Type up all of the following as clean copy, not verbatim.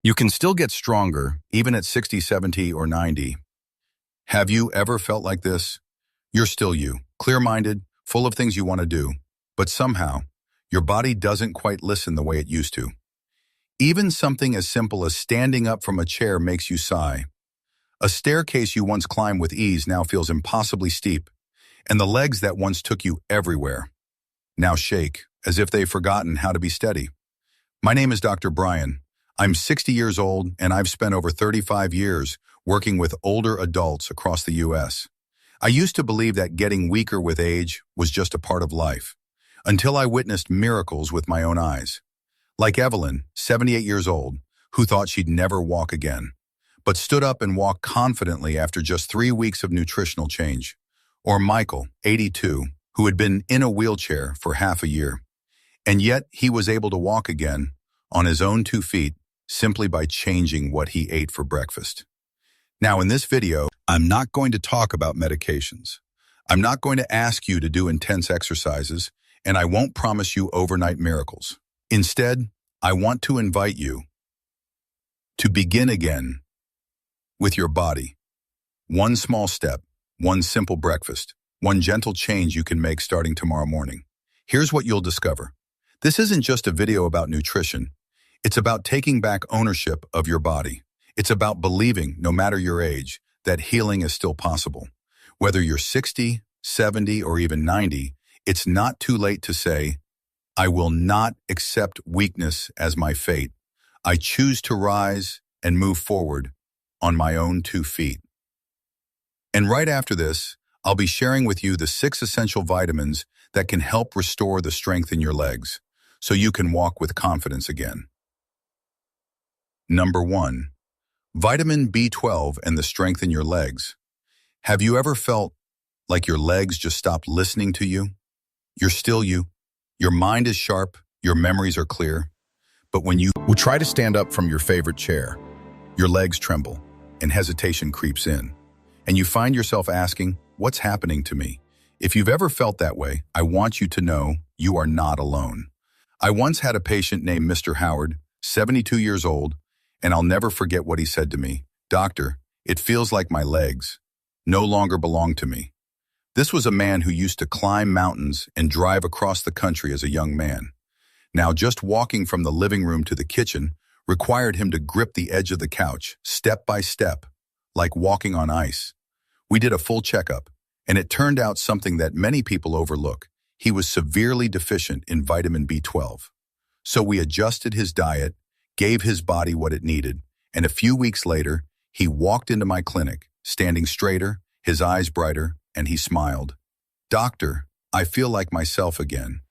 You can still get stronger, even at 60, 70, or 90. Have you ever felt like this? You're still you, clear-minded, full of things you want to do, but somehow, your body doesn't quite listen the way it used to. Even something as simple as standing up from a chair makes you sigh. A staircase you once climbed with ease now feels impossibly steep, and the legs that once took you everywhere now shake, as if they've forgotten how to be steady. My name is Dr. Brian. I'm 60 years old, and I've spent over 35 years working with older adults across the U.S. I used to believe that getting weaker with age was just a part of life, until I witnessed miracles with my own eyes. Like Evelyn, 78 years old, who thought she'd never walk again, but stood up and walked confidently after just 3 weeks of nutritional change. Or Michael, 82, who had been in a wheelchair for half a year, and yet he was able to walk again on his own 2 feet simply by changing what he ate for breakfast. Now, in this video, I'm not going to talk about medications. I'm not going to ask you to do intense exercises, and I won't promise you overnight miracles. Instead, I want to invite you to begin again with your body. One small step, one simple breakfast, one gentle change you can make starting tomorrow morning. Here's what you'll discover. This isn't just a video about nutrition. It's about taking back ownership of your body. It's about believing, no matter your age, that healing is still possible. Whether you're 60, 70, or even 90, it's not too late to say, I will not accept weakness as my fate. I choose to rise and move forward on my own 2 feet. And right after this, I'll be sharing with you the 6 essential vitamins that can help restore the strength in your legs, so you can walk with confidence again. Number 1. Vitamin B12 and the strength in your legs. Have you ever felt like your legs just stopped listening to you? You're still you. Your mind is sharp, your memories are clear. But when you will try to stand up from your favorite chair, your legs tremble and hesitation creeps in. And you find yourself asking, what's happening to me? If you've ever felt that way, I want you to know you are not alone. I once had a patient named Mr. Howard, 72 years old, and I'll never forget what he said to me. Doctor, it feels like my legs no longer belong to me. This was a man who used to climb mountains and drive across the country as a young man. Now, just walking from the living room to the kitchen required him to grip the edge of the couch, step by step, like walking on ice. We did a full checkup, and it turned out something that many people overlook. He was severely deficient in vitamin B12. So we adjusted his diet, gave his body what it needed, and a few weeks later, he walked into my clinic, standing straighter, his eyes brighter, and he smiled. Doctor, I feel like myself again.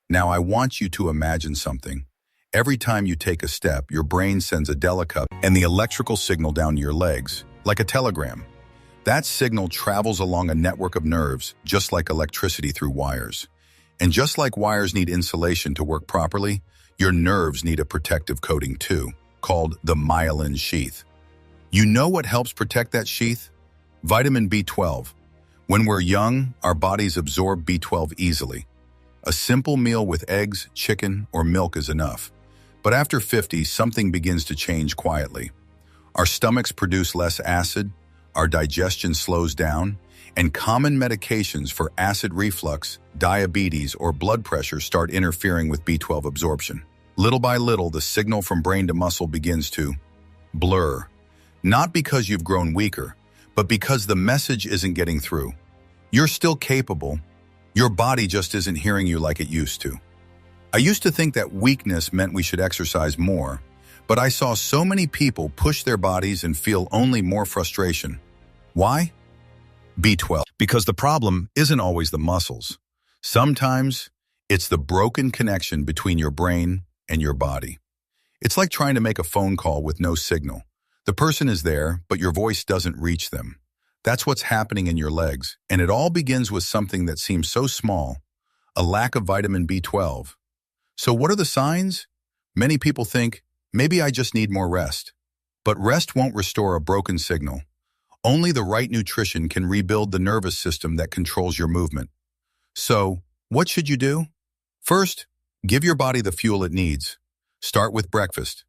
Now I want you to imagine something. Every time you take a step, your brain sends a delicut and the electrical signal down your legs, like a telegram. That signal travels along a network of nerves, just like electricity through wires. And just like wires need insulation to work properly, your nerves need a protective coating too, called the myelin sheath. You know what helps protect that sheath? Vitamin B12. When we're young, our bodies absorb B12 easily. A simple meal with eggs, chicken, or milk is enough. But after 50, something begins to change quietly. Our stomachs produce less acid, our digestion slows down, and common medications for acid reflux, diabetes, or blood pressure start interfering with B12 absorption. Little by little, the signal from brain to muscle begins to blur. Not because you've grown weaker, but because the message isn't getting through. You're still capable. Your body just isn't hearing you like it used to. I used to think that weakness meant we should exercise more, but I saw so many people push their bodies and feel only more frustration. Why? B12. Because the problem isn't always the muscles. Sometimes it's the broken connection between your brain and your body. It's like trying to make a phone call with no signal. The person is there, but your voice doesn't reach them. That's what's happening in your legs, and it all begins with something that seems so small, a lack of vitamin B12. So what are the signs? Many people think, maybe I just need more rest. But rest won't restore a broken signal. Only the right nutrition can rebuild the nervous system that controls your movement. So, what should you do? First, give your body the fuel it needs. Start with breakfast.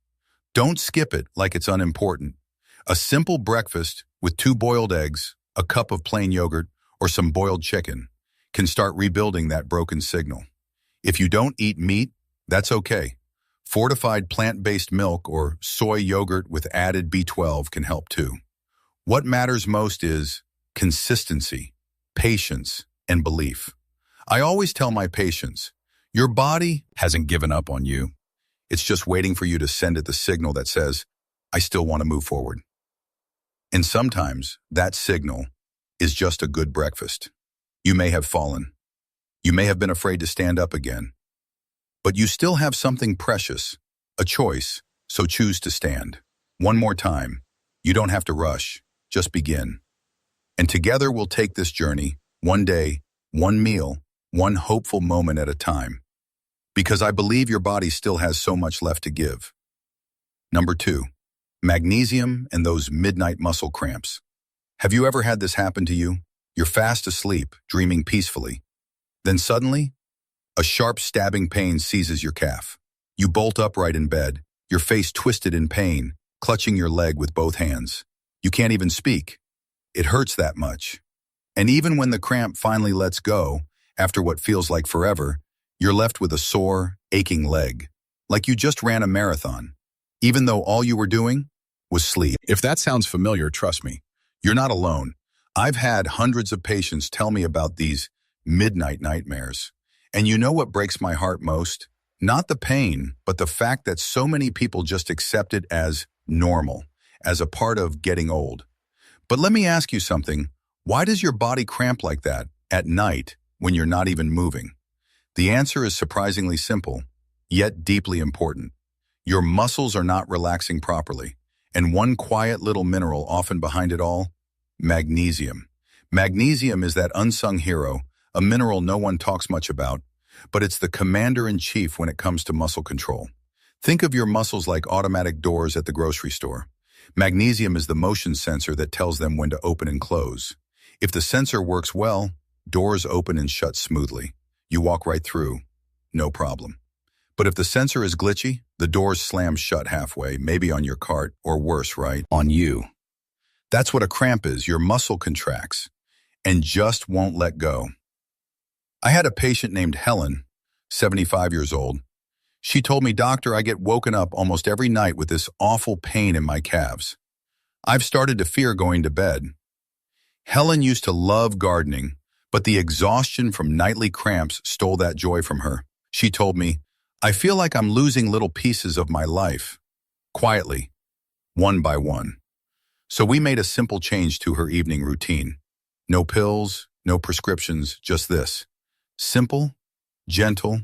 Don't skip it like it's unimportant. A simple breakfast with 2 boiled eggs, a cup of plain yogurt, or some boiled chicken can start rebuilding that broken signal. If you don't eat meat, that's okay. Fortified plant-based milk or soy yogurt with added B12 can help too. What matters most is consistency, patience, and belief. I always tell my patients, your body hasn't given up on you. It's just waiting for you to send it the signal that says, I still want to move forward. And sometimes that signal is just a good breakfast. You may have fallen. You may have been afraid to stand up again. But you still have something precious, a choice, so choose to stand. One more time. You don't have to rush. Just begin. And together we'll take this journey, one day, one meal, one hopeful moment at a time. Because I believe your body still has so much left to give. Number 2, magnesium and those midnight muscle cramps. Have you ever had this happen to you? You're fast asleep, dreaming peacefully. Then suddenly, a sharp stabbing pain seizes your calf. You bolt upright in bed, your face twisted in pain, clutching your leg with both hands. You can't even speak. It hurts that much. And even when the cramp finally lets go, after what feels like forever, you're left with a sore, aching leg, like you just ran a marathon, even though all you were doing was sleep. If that sounds familiar, trust me, you're not alone. I've had hundreds of patients tell me about these midnight nightmares. And you know what breaks my heart most? Not the pain, but the fact that so many people just accept it as normal, as a part of getting old. But let me ask you something. Why does your body cramp like that at night when you're not even moving? The answer is surprisingly simple, yet deeply important. Your muscles are not relaxing properly, and one quiet little mineral often behind it all, magnesium. Magnesium is that unsung hero, a mineral no one talks much about, but it's the commander-in-chief when it comes to muscle control. Think of your muscles like automatic doors at the grocery store. Magnesium is the motion sensor that tells them when to open and close. If the sensor works well, doors open and shut smoothly. You walk right through, no problem. But if the sensor is glitchy, the doors slam shut halfway, maybe on your cart, or worse, right, on you. That's what a cramp is. Your muscle contracts and just won't let go. I had a patient named Helen, 75 years old. She told me, "Doctor, I get woken up almost every night with this awful pain in my calves. I've started to fear going to bed." Helen used to love gardening, but the exhaustion from nightly cramps stole that joy from her. She told me, "I feel like I'm losing little pieces of my life, quietly, one by one." So we made a simple change to her evening routine. No pills, no prescriptions, just this. Simple, gentle,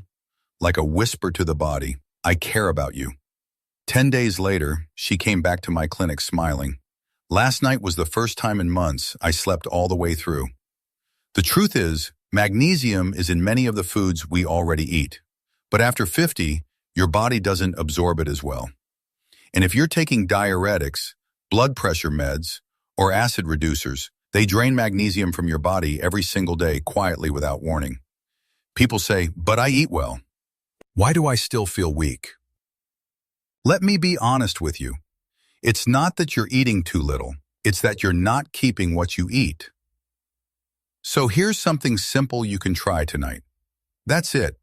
like a whisper to the body, I care about you. 10 days later, she came back to my clinic smiling. Last night was the first time in months I slept all the way through. The truth is, magnesium is in many of the foods we already eat. But after 50, your body doesn't absorb it as well. And if you're taking diuretics, blood pressure meds, or acid reducers, they drain magnesium from your body every single day quietly without warning. People say, "But I eat well. Why do I still feel weak?" Let me be honest with you. It's not that you're eating too little. It's that you're not keeping what you eat. So here's something simple you can try tonight. That's it.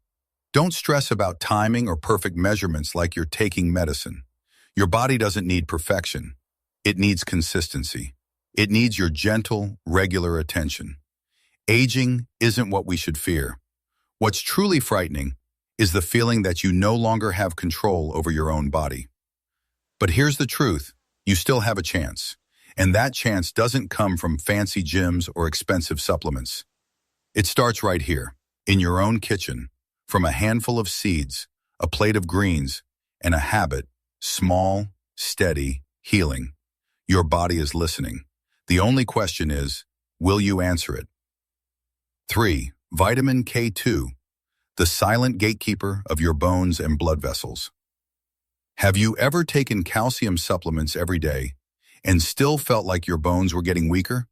Don't stress about timing or perfect measurements like you're taking medicine. Your body doesn't need perfection. It needs consistency. It needs your gentle, regular attention. Aging isn't what we should fear. What's truly frightening is the feeling that you no longer have control over your own body. But here's the truth. You still have a chance. And that chance doesn't come from fancy gyms or expensive supplements. It starts right here, in your own kitchen, from a handful of seeds, a plate of greens, and a habit, small, steady, healing. Your body is listening. The only question is, will you answer it? 3. Vitamin K2, the silent gatekeeper of your bones and blood vessels. Have you ever taken calcium supplements every day and still felt like your bones were getting weaker?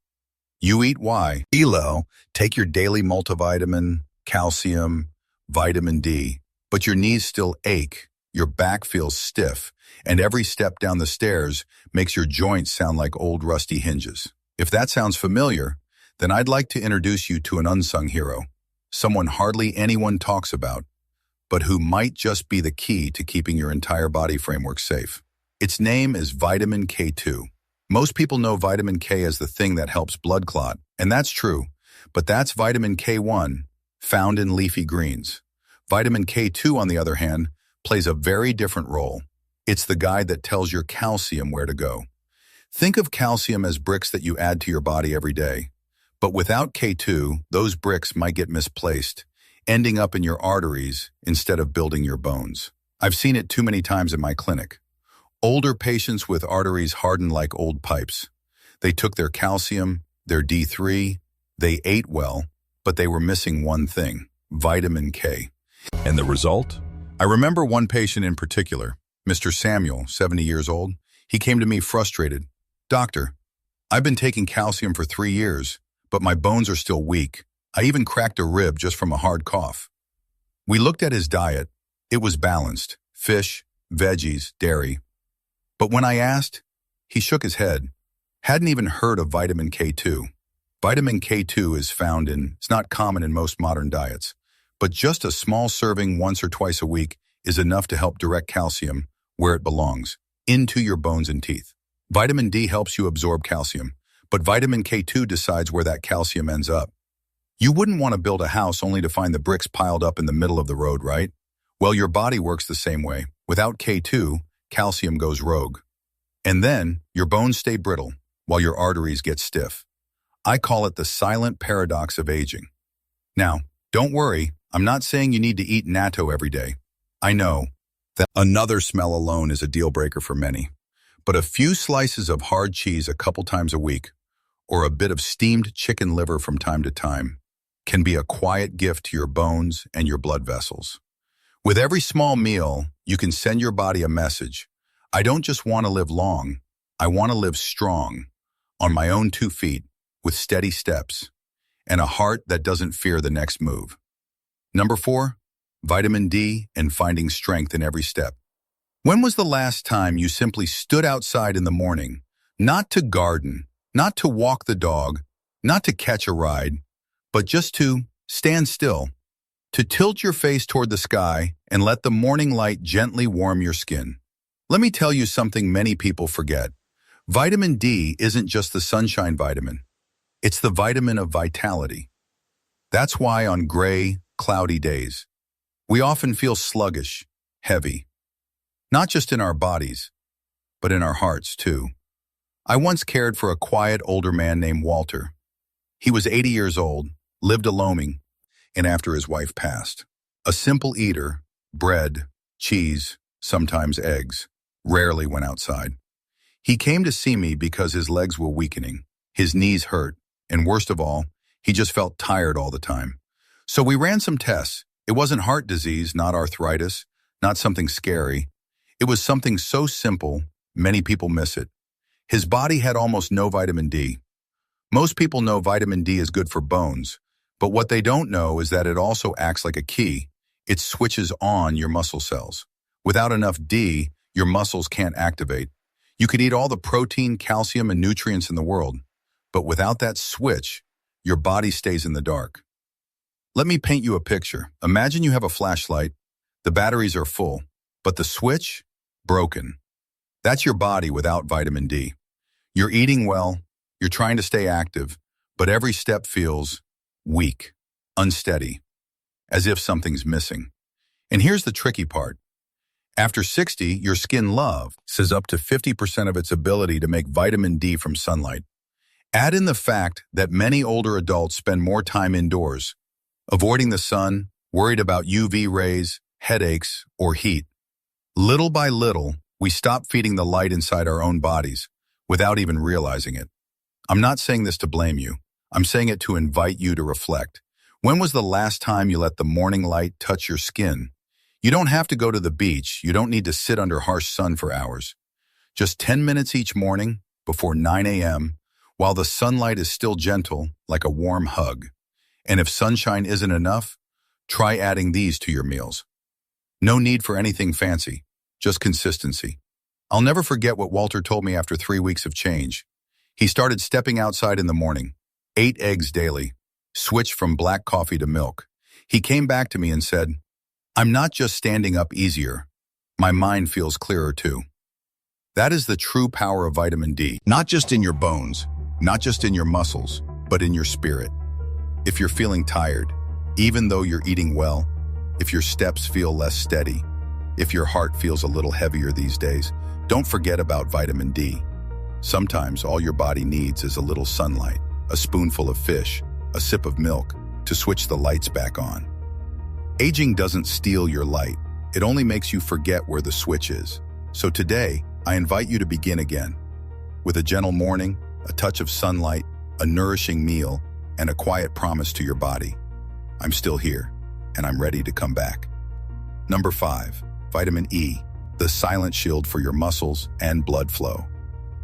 You eat Y. ELO, take your daily multivitamin, calcium, vitamin D, but your knees still ache, your back feels stiff, and every step down the stairs makes your joints sound like old rusty hinges. If that sounds familiar, then I'd like to introduce you to an unsung hero, someone hardly anyone talks about, but who might just be the key to keeping your entire body framework safe. Its name is vitamin K2. Most people know vitamin K as the thing that helps blood clot, and that's true, but that's vitamin K1, found in leafy greens. Vitamin K2, on the other hand, plays a very different role. It's the guide that tells your calcium where to go. Think of calcium as bricks that you add to your body every day. But without K2, those bricks might get misplaced, ending up in your arteries instead of building your bones. I've seen it too many times in my clinic. Older patients with arteries hardened like old pipes. They took their calcium, their D3, they ate well, but they were missing one thing, vitamin K. And the result? I remember one patient in particular, Mr. Samuel, 70 years old. He came to me frustrated. "Doctor, I've been taking calcium for 3 years, but my bones are still weak. I even cracked a rib just from a hard cough." We looked at his diet. It was balanced, fish, veggies, dairy. But when I asked, he shook his head. Hadn't even heard of vitamin K2. Vitamin K2 is found in, it's not common in most modern diets, but just a small serving once or twice a week is enough to help direct calcium where it belongs, into your bones and teeth. Vitamin D helps you absorb calcium, but vitamin K2 decides where that calcium ends up. You wouldn't want to build a house only to find the bricks piled up in the middle of the road, right? Well, your body works the same way. Without K2, calcium goes rogue. And then, your bones stay brittle, while your arteries get stiff. I call it the silent paradox of aging. Now, don't worry, I'm not saying you need to eat natto every day. I know that another smell alone is a deal breaker for many. But a few slices of hard cheese a couple times a week, or a bit of steamed chicken liver from time to time, can be a quiet gift to your bones and your blood vessels. With every small meal, you can send your body a message. I don't just want to live long, I want to live strong, on my own 2 feet, with steady steps, and a heart that doesn't fear the next move. Number 4, vitamin D and finding strength in every step. When was the last time you simply stood outside in the morning, not to garden, not to walk the dog, not to catch a ride, but just to stand still, to tilt your face toward the sky and let the morning light gently warm your skin? Let me tell you something many people forget. Vitamin D isn't just the sunshine vitamin. It's the vitamin of vitality. That's why on gray, cloudy days, we often feel sluggish, heavy. Not just in our bodies, but in our hearts too. I once cared for a quiet older man named Walter. He was 80 years old, lived alone, and after his wife passed. A simple eater, bread, cheese, sometimes eggs, rarely went outside. He came to see me because his legs were weakening, his knees hurt, and worst of all, he just felt tired all the time. So we ran some tests. It wasn't heart disease, not arthritis, not something scary. It was something so simple, many people miss it. His body had almost no vitamin D. Most people know vitamin D is good for bones, but what they don't know is that it also acts like a key. It switches on your muscle cells. Without enough D, your muscles can't activate. You could eat all the protein, calcium, and nutrients in the world, but without that switch, your body stays in the dark. Let me paint you a picture. Imagine you have a flashlight, the batteries are full, but the switch? Broken. That's your body without vitamin D. You're eating well, you're trying to stay active, but every step feels weak, unsteady, as if something's missing. And here's the tricky part. After 60, your skin loses up to 50% of its ability to make vitamin D from sunlight. Add in the fact that many older adults spend more time indoors, avoiding the sun, worried about UV rays, headaches, or heat. Little by little, we stop feeding the light inside our own bodies without even realizing it. I'm not saying this to blame you. I'm saying it to invite you to reflect. When was the last time you let the morning light touch your skin? You don't have to go to the beach. You don't need to sit under harsh sun for hours. Just 10 minutes each morning before 9 a.m., while the sunlight is still gentle, like a warm hug. And if sunshine isn't enough, try adding these to your meals. No need for anything fancy, just consistency. I'll never forget what Walter told me after 3 weeks of change. He started stepping outside in the morning, 8 eggs daily, switched from black coffee to milk. He came back to me and said, "I'm not just standing up easier. My mind feels clearer too." That is the true power of vitamin D. Not just in your bones, not just in your muscles, but in your spirit. If you're feeling tired, even though you're eating well, if your steps feel less steady, if your heart feels a little heavier these days, don't forget about vitamin D. Sometimes all your body needs is a little sunlight, a spoonful of fish, a sip of milk to switch the lights back on. Aging doesn't steal your light. It only makes you forget where the switch is. So today, I invite you to begin again. With a gentle morning, a touch of sunlight, a nourishing meal, and a quiet promise to your body. I'm still here, and I'm ready to come back. Number 5, vitamin E, the silent shield for your muscles and blood flow.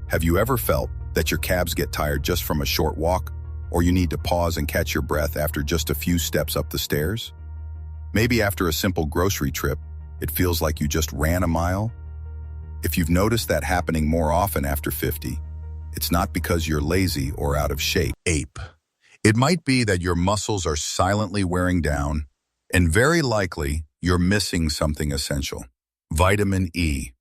Have you ever felt that your calves get tired just from a short walk, or you need to pause and catch your breath after just a few steps up the stairs? Maybe after a simple grocery trip, it feels like you just ran a mile. If you've noticed that happening more often after 50, it's not because you're lazy or out of shape. It might be that your muscles are silently wearing down, and very likely you're missing something essential. Vitamin E.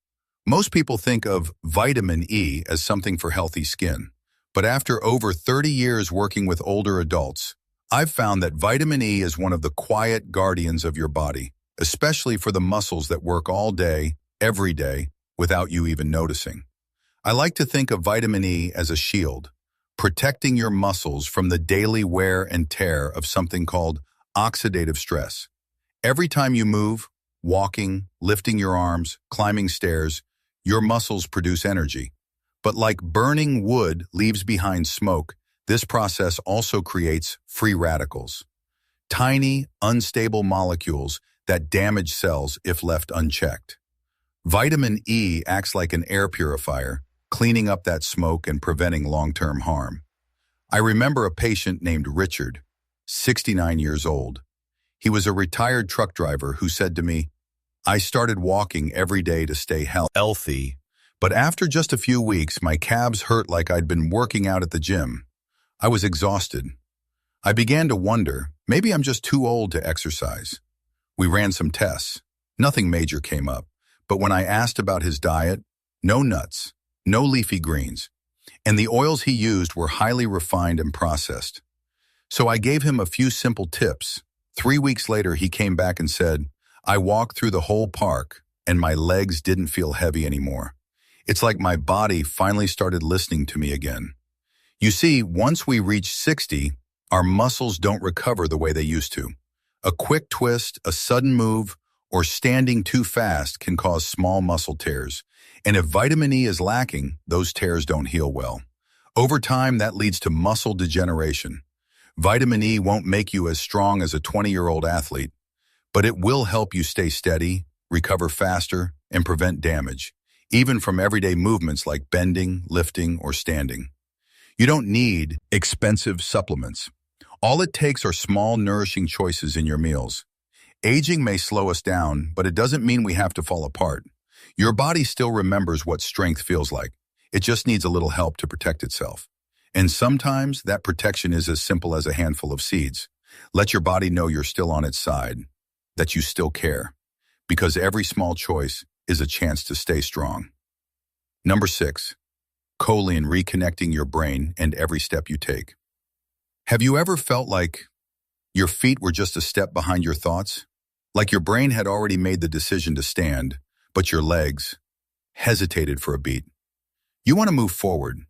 Most people think of vitamin E as something for healthy skin, but after over 30 years working with older adults, I've found that vitamin E is one of the quiet guardians of your body, especially for the muscles that work all day, every day, without you even noticing. I like to think of vitamin E as a shield, protecting your muscles from the daily wear and tear of something called oxidative stress. Every time you move, walking, lifting your arms, climbing stairs, your muscles produce energy. But like burning wood leaves behind smoke, this process also creates free radicals, tiny, unstable molecules that damage cells if left unchecked. Vitamin E acts like an air purifier, cleaning up that smoke and preventing long-term harm. I remember a patient named Richard, 69 years old. He was a retired truck driver who said to me, "I started walking every day to stay healthy, but after just a few weeks, my calves hurt like I'd been working out at the gym. I was exhausted. I began to wonder, maybe I'm just too old to exercise." We ran some tests. Nothing major came up. But when I asked about his diet, no nuts, no leafy greens, and the oils he used were highly refined and processed. So I gave him a few simple tips. 3 weeks later, he came back and said, "I walked through the whole park, and my legs didn't feel heavy anymore. It's like my body finally started listening to me again." You see, once we reach 60, our muscles don't recover the way they used to. A quick twist, a sudden move, or standing too fast can cause small muscle tears. And if vitamin E is lacking, those tears don't heal well. Over time, that leads to muscle degeneration. Vitamin E won't make you as strong as a 20-year-old athlete, but it will help you stay steady, recover faster, and prevent damage, even from everyday movements like bending, lifting, or standing. You don't need expensive supplements. All it takes are small, nourishing choices in your meals. Aging may slow us down, but it doesn't mean we have to fall apart. Your body still remembers what strength feels like. It just needs a little help to protect itself. And sometimes that protection is as simple as a handful of seeds. Let your body know you're still on its side, that you still care, because every small choice is a chance to stay strong. Number 6, choline reconnecting your brain and every step you take. Have you ever felt like your feet were just a step behind your thoughts? Like your brain had already made the decision to stand, but your legs hesitated for a beat. You want to move forward,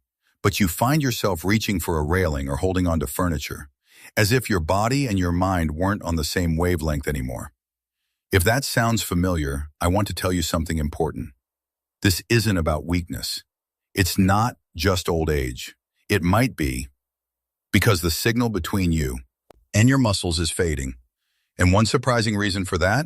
but you find yourself reaching for a railing or holding onto furniture, as if your body and your mind weren't on the same wavelength anymore. If that sounds familiar, I want to tell you something important. This isn't about weakness. It's not just old age. It might be because the signal between you and your muscles is fading. And one surprising reason for that?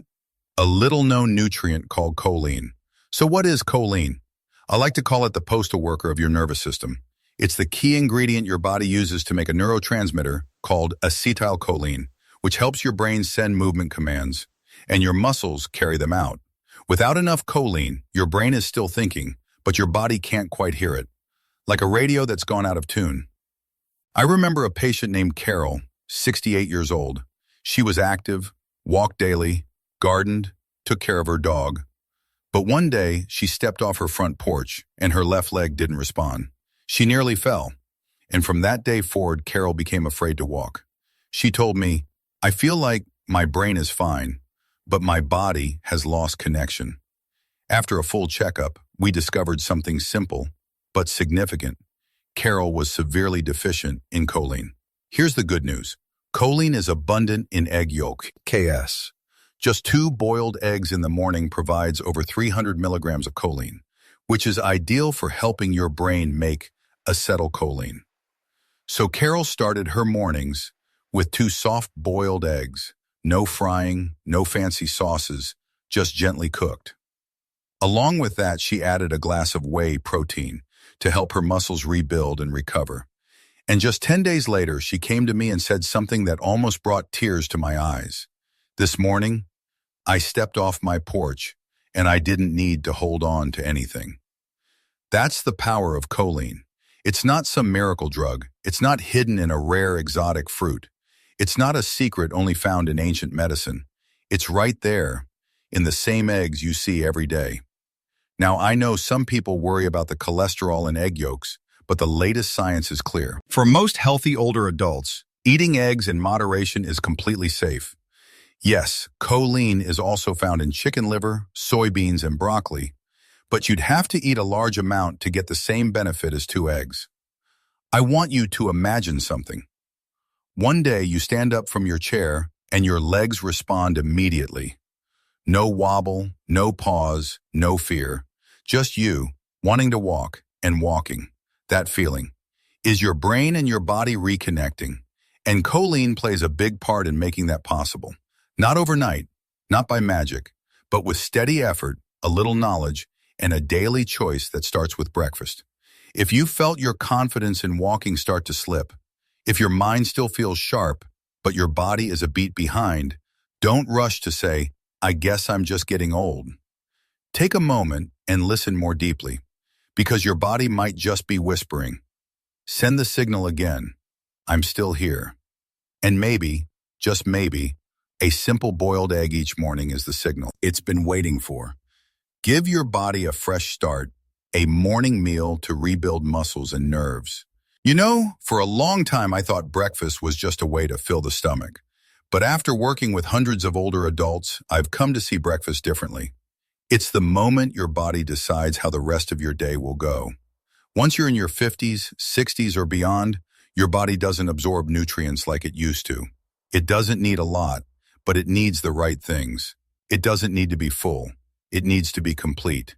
A little-known nutrient called choline. So what is choline? I like to call it the postal worker of your nervous system. It's the key ingredient your body uses to make a neurotransmitter called acetylcholine, which helps your brain send movement commands. and your muscles carry them out. Without enough choline, your brain is still thinking, but your body can't quite hear it, like a radio that's gone out of tune. I remember a patient named Carol, 68 years old. She was active, walked daily, gardened, took care of her dog. But one day, she stepped off her front porch, and her left leg didn't respond. She nearly fell. And from that day forward, Carol became afraid to walk. She told me, "I feel like my brain is fine, but my body has lost connection." After a full checkup, we discovered something simple, but significant. Carol was severely deficient in choline. Here's the good news. Choline is abundant in egg yolk, KS. Just 2 boiled eggs in the morning provides over 300 milligrams of choline, which is ideal for helping your brain make acetylcholine. So Carol started her mornings with 2 soft boiled eggs, no frying, no fancy sauces, just gently cooked. Along with that, she added a glass of whey protein to help her muscles rebuild and recover. And just 10 days later, she came to me and said something that almost brought tears to my eyes. "This morning, I stepped off my porch, and I didn't need to hold on to anything." That's the power of choline. It's not some miracle drug. It's not hidden in a rare exotic fruit. It's not a secret only found in ancient medicine. It's right there, in the same eggs you see every day. Now, I know some people worry about the cholesterol in egg yolks, but the latest science is clear. For most healthy older adults, eating eggs in moderation is completely safe. Yes, choline is also found in chicken liver, soybeans, and broccoli, but you'd have to eat a large amount to get the same benefit as 2 eggs. I want you to imagine something. One day you stand up from your chair and your legs respond immediately. No wobble, no pause, no fear. Just you, wanting to walk and walking. That feeling. Is your brain and your body reconnecting? And choline plays a big part in making that possible. Not overnight, not by magic, but with steady effort, a little knowledge, and a daily choice that starts with breakfast. If you felt your confidence in walking start to slip, if your mind still feels sharp, but your body is a beat behind, don't rush to say, "I guess I'm just getting old." Take a moment and listen more deeply, because your body might just be whispering. Send the signal again, "I'm still here." And maybe, just maybe, a simple boiled egg each morning is the signal it's been waiting for. Give your body a fresh start, a morning meal to rebuild muscles and nerves. You know, for a long time I thought breakfast was just a way to fill the stomach. But after working with hundreds of older adults, I've come to see breakfast differently. It's the moment your body decides how the rest of your day will go. Once you're in your 50s, 60s, or beyond, your body doesn't absorb nutrients like it used to. It doesn't need a lot, but it needs the right things. It doesn't need to be full. It needs to be complete.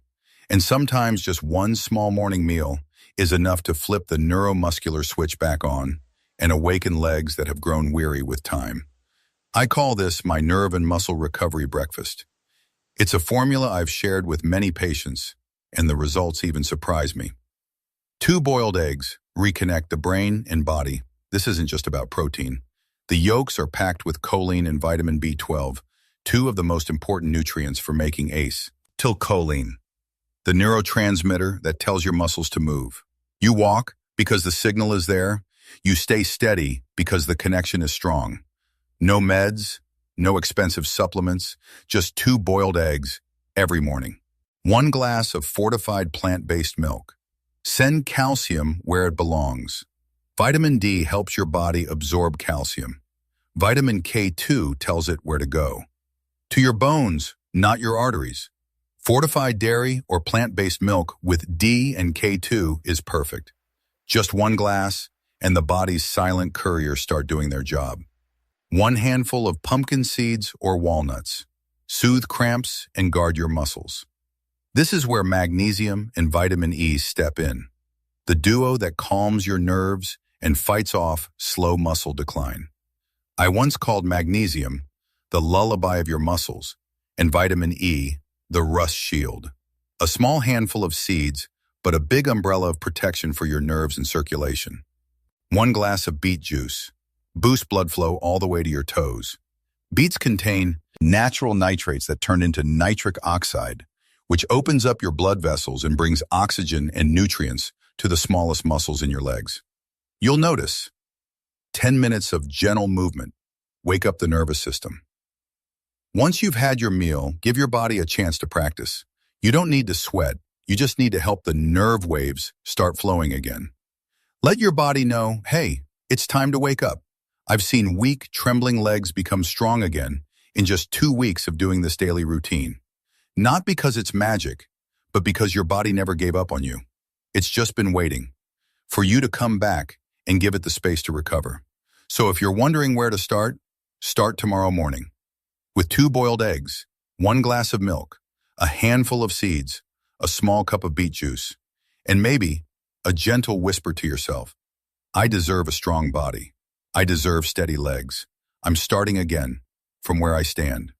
And sometimes just one small morning meal is enough to flip the neuromuscular switch back on and awaken legs that have grown weary with time. I call this my nerve and muscle recovery breakfast. It's a formula I've shared with many patients, and the results even surprise me. 2 boiled eggs reconnect the brain and body. This isn't just about protein. The yolks are packed with choline and vitamin B12, 2 of the most important nutrients for making acetylcholine, the neurotransmitter that tells your muscles to move. You walk because the signal is there. You stay steady because the connection is strong. No meds, no expensive supplements, just 2 boiled eggs every morning. 1 glass of fortified plant-based milk. Send calcium where it belongs. Vitamin D helps your body absorb calcium. Vitamin K2 tells it where to go. To your bones, not your arteries. Fortified dairy or plant-based milk with D and K2 is perfect. Just 1 glass, and the body's silent couriers start doing their job. 1 handful of pumpkin seeds or walnuts. Soothe cramps and guard your muscles. This is where magnesium and vitamin E step in, the duo that calms your nerves and fights off slow muscle decline. I once called magnesium the lullaby of your muscles, and vitamin E the rust shield. A small handful of seeds, but a big umbrella of protection for your nerves and circulation. 1 glass of beet juice. Boost blood flow all the way to your toes. Beets contain natural nitrates that turn into nitric oxide, which opens up your blood vessels and brings oxygen and nutrients to the smallest muscles in your legs. You'll notice 10 minutes of gentle movement wake up the nervous system. Once you've had your meal, give your body a chance to practice. You don't need to sweat. You just need to help the nerve waves start flowing again. Let your body know, hey, it's time to wake up. I've seen weak, trembling legs become strong again in just 2 weeks of doing this daily routine. Not because it's magic, but because your body never gave up on you. It's just been waiting for you to come back and give it the space to recover. So if you're wondering where to start tomorrow morning. With 2 boiled eggs, 1 glass of milk, a handful of seeds, a small cup of beet juice, and maybe a gentle whisper to yourself, I deserve a strong body. I deserve steady legs. I'm starting again from where I stand.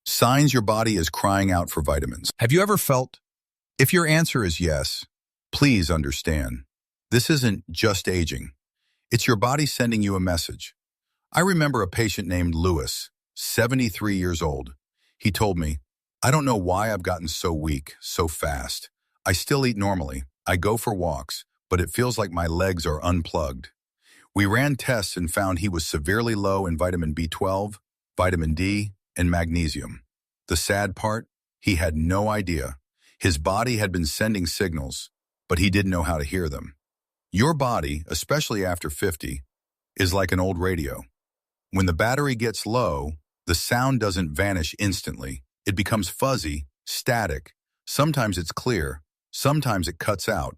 Signs your body is crying out for vitamins. Have you ever felt? If your answer is yes, please understand. This isn't just aging. It's your body sending you a message. I remember a patient named Lewis, 73 years old. He told me, I don't know why I've gotten so weak, so fast. I still eat normally. I go for walks, but it feels like my legs are unplugged. We ran tests and found he was severely low in vitamin B12, vitamin D, and magnesium. The sad part, he had no idea. His body had been sending signals, but he didn't know how to hear them. Your body, especially after 50, is like an old radio. When the battery gets low, the sound doesn't vanish instantly. It becomes fuzzy, static. Sometimes it's clear, sometimes it cuts out.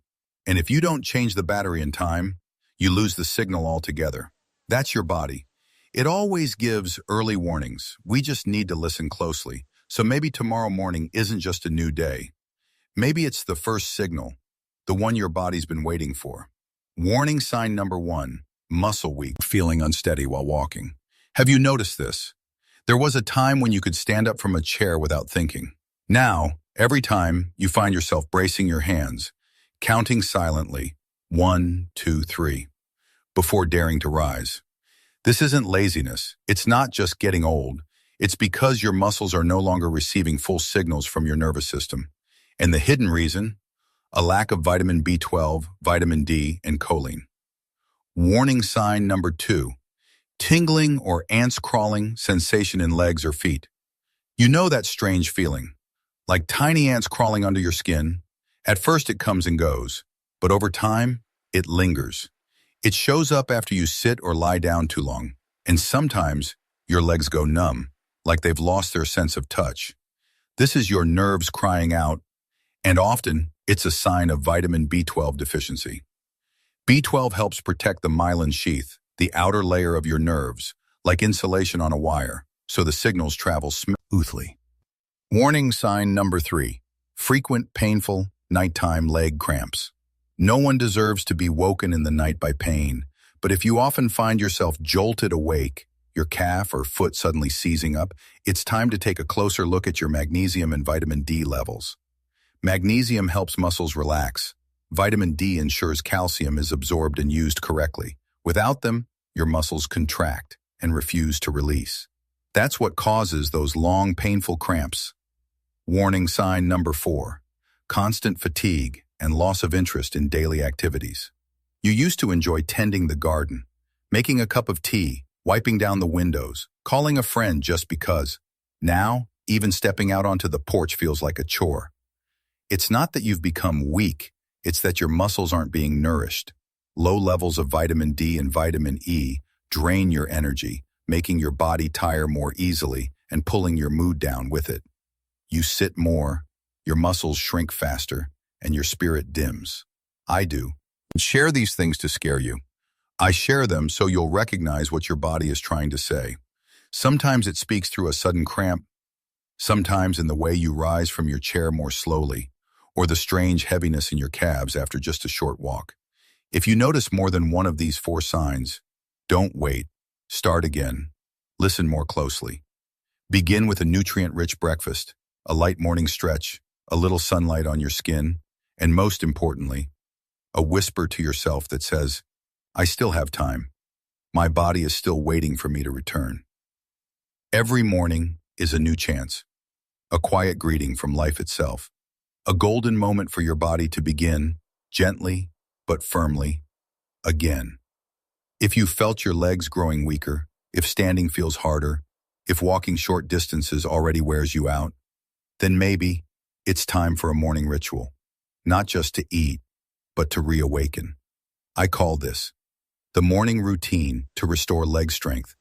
And if you don't change the battery in time, you lose the signal altogether. That's your body. It always gives early warnings. We just need to listen closely. So maybe tomorrow morning isn't just a new day. Maybe it's the first signal, the one your body's been waiting for. Warning sign number 1, muscle weak, feeling unsteady while walking. Have you noticed this? There was a time when you could stand up from a chair without thinking. Now, every time you find yourself bracing your hands, counting silently, 1, 2, 3, before daring to rise. This isn't laziness. It's not just getting old. It's because your muscles are no longer receiving full signals from your nervous system. And the hidden reason? A lack of vitamin B12, vitamin D, and choline. Warning sign number 2, tingling or ants crawling sensation in legs or feet. You know that strange feeling, like tiny ants crawling under your skin. At first it comes and goes, but over time, it lingers. It shows up after you sit or lie down too long, and sometimes your legs go numb, like they've lost their sense of touch. This is your nerves crying out, and often it's a sign of vitamin B12 deficiency. B12 helps protect the myelin sheath, the outer layer of your nerves, like insulation on a wire, so the signals travel smoothly. Warning sign number 3, frequent, painful, nighttime leg cramps. No one deserves to be woken in the night by pain, but if you often find yourself jolted awake, your calf or foot suddenly seizing up, it's time to take a closer look at your magnesium and vitamin D levels. Magnesium helps muscles relax. Vitamin D ensures calcium is absorbed and used correctly. Without them, your muscles contract and refuse to release. That's what causes those long, painful cramps. Warning sign number 4, constant fatigue and loss of interest in daily activities. You used to enjoy tending the garden, making a cup of tea, wiping down the windows, calling a friend just because. Now, even stepping out onto the porch feels like a chore. It's not that you've become weak, it's that your muscles aren't being nourished. Low levels of vitamin D and vitamin E drain your energy, making your body tire more easily and pulling your mood down with it. You sit more, your muscles shrink faster, and your spirit dims. I do. Share these things to scare you. I share them so you'll recognize what your body is trying to say. Sometimes it speaks through a sudden cramp, sometimes in the way you rise from your chair more slowly, or the strange heaviness in your calves after just a short walk. If you notice more than one of these 4 signs, don't wait. Start again. Listen more closely. Begin with a nutrient-rich breakfast, a light morning stretch, a little sunlight on your skin, and most importantly, a whisper to yourself that says, I still have time. My body is still waiting for me to return. Every morning, is a new chance, a quiet greeting from life itself, a golden moment for your body to begin, gently but firmly, again. If you felt your legs growing weaker, if standing feels harder, if walking short distances already wears you out, then maybe it's time for a morning ritual, not just to eat, but to reawaken. I call this the morning routine to restore leg strength.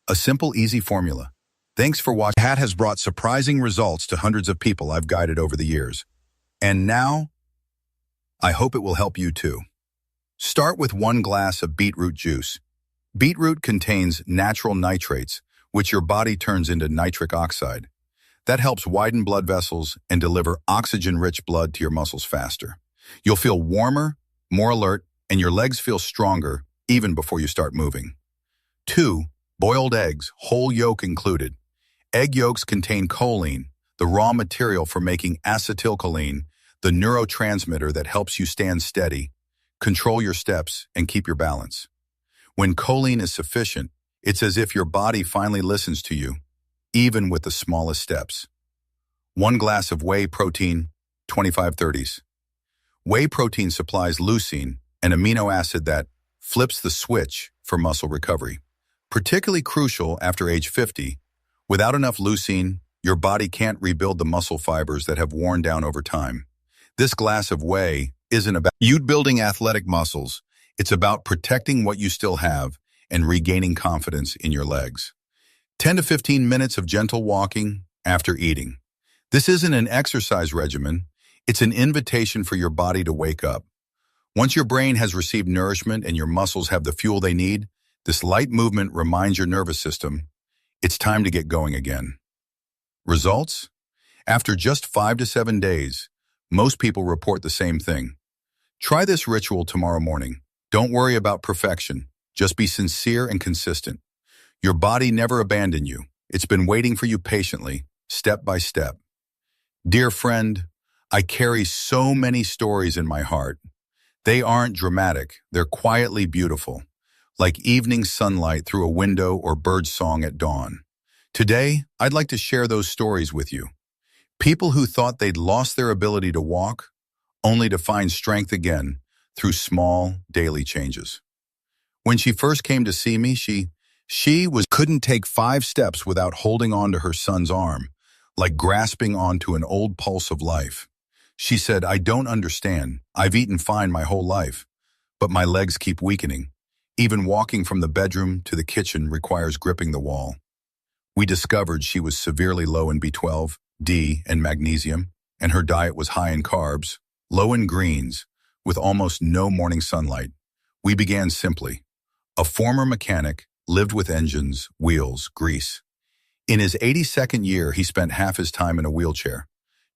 A simple, easy formula. Thanks for watching. Hat has brought surprising results to hundreds of people I've guided over the years. And now, I hope it will help you too. Start with 1 glass of beetroot juice. Beetroot contains natural nitrates, which your body turns into nitric oxide. That helps widen blood vessels and deliver oxygen-rich blood to your muscles faster. You'll feel warmer, more alert, and your legs feel stronger even before you start moving. 2. Boiled eggs, whole yolk included. Egg yolks contain choline, the raw material for making acetylcholine, the neurotransmitter that helps you stand steady, control your steps, and keep your balance. When choline is sufficient, it's as if your body finally listens to you, even with the smallest steps. 1 glass of whey protein, 25/30s. Whey protein supplies leucine, an amino acid that flips the switch for muscle recovery. Particularly crucial after age 50, without enough leucine, your body can't rebuild the muscle fibers that have worn down over time. This glass of whey isn't about you building athletic muscles. It's about protecting what you still have and regaining confidence in your legs. 10 to 15 minutes of gentle walking after eating. This isn't an exercise regimen. It's an invitation for your body to wake up. Once your brain has received nourishment and your muscles have the fuel they need, this light movement reminds your nervous system it's time to get going again. Results? After just 5 to 7 days, most people report the same thing. Try this ritual tomorrow morning. Don't worry about perfection. Just be sincere and consistent. Your body never abandoned you. It's been waiting for you patiently, step by step. Dear friend, I carry so many stories in my heart. They aren't dramatic. They're quietly beautiful, like evening sunlight through a window or birdsong at dawn. Today, I'd like to share those stories with you. People who thought they'd lost their ability to walk, only to find strength again through small, daily changes. When she first came to see me, she couldn't take 5 steps without holding on to her son's arm, like grasping onto an old pulse of life. She said, "I don't understand. I've eaten fine my whole life, but my legs keep weakening. Even walking from the bedroom to the kitchen requires gripping the wall." We discovered she was severely low in B12, D, and magnesium, and her diet was high in carbs, low in greens, with almost no morning sunlight. We began simply. A former mechanic lived with engines, wheels, grease. In his 82nd year, he spent half his time in a wheelchair.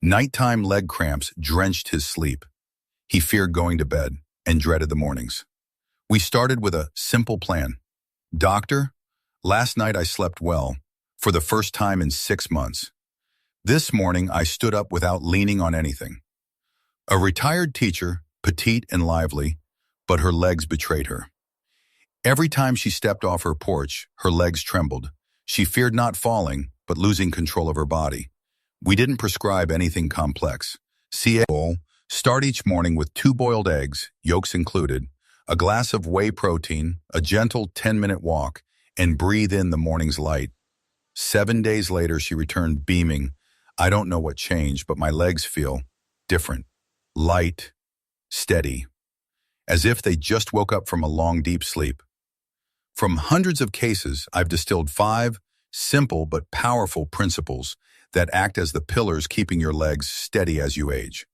Nighttime leg cramps drenched his sleep. He feared going to bed and dreaded the mornings. We started with a simple plan. "Doctor, last night I slept well, for the first time in 6 months. This morning I stood up without leaning on anything." A retired teacher, petite and lively, but her legs betrayed her. Every time she stepped off her porch, her legs trembled. She feared not falling, but losing control of her body. We didn't prescribe anything complex. Start each morning with 2 boiled eggs, yolks included, a glass of whey protein, a gentle 10-minute walk, and breathe in the morning's light. 7 days later, she returned beaming. "I don't know what changed, but my legs feel different, light, steady, as if they just woke up from a long, deep sleep." From hundreds of cases, I've distilled 5 simple but powerful principles that act as the pillars keeping your legs steady as you age.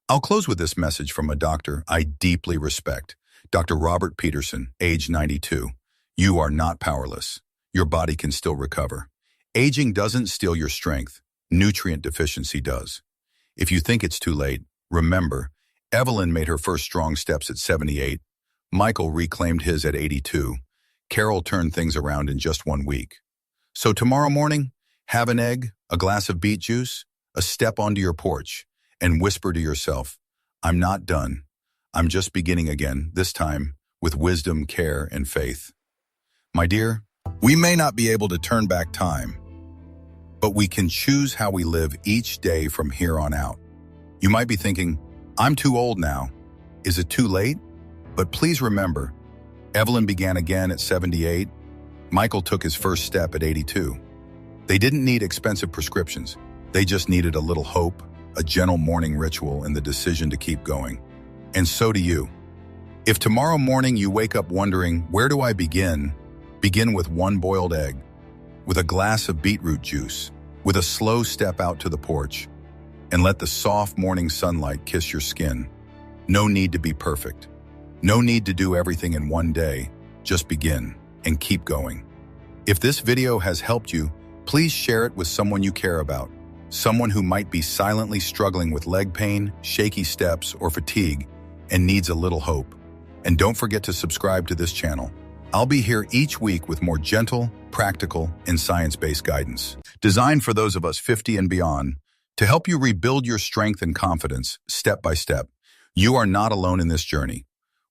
I'll close with this message from a doctor I deeply respect, Dr. Robert Peterson, age 92. You are not powerless. Your body can still recover. Aging doesn't steal your strength. Nutrient deficiency does. If you think it's too late, remember, Evelyn made her first strong steps at 78. Michael reclaimed his at 82. Carol turned things around in just 1 week. So tomorrow morning, have an egg, a glass of beet juice, a step onto your porch, and whisper to yourself, "I'm not done. I'm just beginning again, this time with wisdom, care, and faith." My dear, we may not be able to turn back time, but we can choose how we live each day from here on out. You might be thinking, I'm too old now. Is it too late? But please remember, Evelyn began again at 78. Michael took his first step at 82. They didn't need expensive prescriptions. They just needed a little hope, a gentle morning ritual, and the decision to keep going. And so do you. If tomorrow morning you wake up wondering, where do I begin? Begin with one boiled egg, with a glass of beetroot juice, with a slow step out to the porch, and let the soft morning sunlight kiss your skin. No need to be perfect. No need to do everything in one day. Just begin and keep going. If this video has helped you, please share it with someone you care about, someone who might be silently struggling with leg pain, shaky steps, or fatigue, and needs a little hope. And don't forget to subscribe to this channel. I'll be here each week with more gentle, practical, and science-based guidance, designed for those of us 50 and beyond, to help you rebuild your strength and confidence step by step. You are not alone in this journey.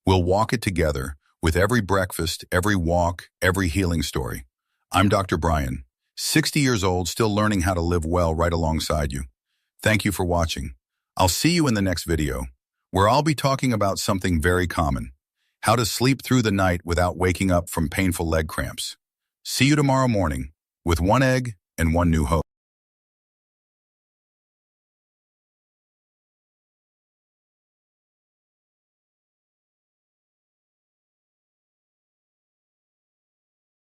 We'll walk it together with every breakfast, every walk, every healing story. I'm Dr. Brian, 60 years old, still learning how to live well right alongside you. Thank you for watching. I'll see you in the next video, where I'll be talking about something very common: how to sleep through the night without waking up from painful leg cramps. See you tomorrow morning with one egg and one new hope.